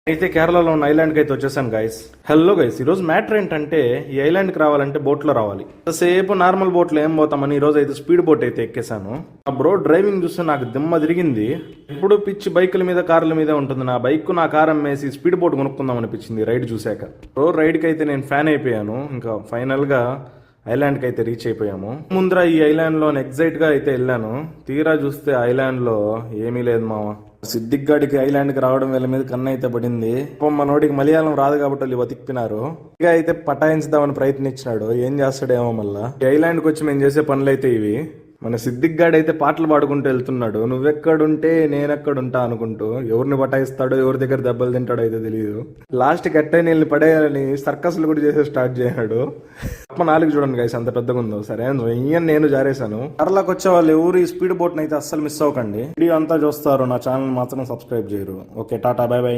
అయితే కేరళలో ఉన్న ఐలాండ్కి అయితే వచ్చేసాను గైస్. హలో గైస్, ఈరోజు మ్యాటర్ ఏంటంటే ఈ ఐలాండ్కి రావాలంటే బోట్లో రావాలి. సేపు నార్మల్ బోట్లో ఏం పోతామని ఈ రోజు అయితే స్పీడ్ బోట్ అయితే ఎక్కేసాను. ఆ బ్రో డ్రైవింగ్ చూస్తే నాకు దిమ్మ తిరిగింది. ఎప్పుడు పిచ్చి బైకుల మీద కార్ల మీద ఉంటుంది. నా బైక్ నా కార్ అమ్మేసి స్పీడ్ బోట్ కొనుక్కుందాం అనిపించింది రైడ్ చూశాక. బ్రో రైడ్కి అయితే నేను ఫ్యాన్ అయిపోయాను. ఇంకా ఫైనల్గా ఐలాండ్కి అయితే రీచ్ అయిపోయాము. ముందర ఈ ఐలాండ్లో ఎగ్జైట్గా అయితే వెళ్ళాను. తీరా చూస్తే ఐలాండ్లో ఏమీ లేదు మామ. సిద్దిగ్గాడికి ఐలాండ్కి రావడం వీళ్ళ మీద కన్ను అయితే పడింది. మనోడికి మలయాళం రాదు కాబట్టి వాళ్ళు బతికినారు. ఇక అయితే పటాయించుదామని ప్రయత్నించినాడు. ఏం చేస్తాడేమో మళ్ళా. ఈ ఐలాండ్కి వచ్చి మేము చేసే పనులు అయితే ఇవి. మన సిద్దిగ్గాడు అయితే పాటలు పాడుకుంటూ వెళ్తున్నాడు. నువ్వెక్కడుంటే నేనెక్కడుంటా అనుకుంటూ. ఎవరిని పటాయిస్తాడో ఎవరి దగ్గర దెబ్బలు తింటాడో అయితే తెలియదు. లాస్ట్ కట్టే నీళ్ళని పడేయాలని సర్కస్లు కూడా చేసే స్టార్ట్ చేశాడు. 4 చూడండి గైస్ అంత పెద్దగా ఉందో. సరే నేను జారేశాను. కేరళకు వచ్చే వాళ్ళు ఎవరు ఈ స్పీడ్ బోట్ అయితే అస్సలు మిస్ అవ్వకండి. వీడియో అంతా చూస్తారు, నా ఛానల్ మాత్రం సబ్స్క్రైబ్ చేయరు. Okay, Tata, by by.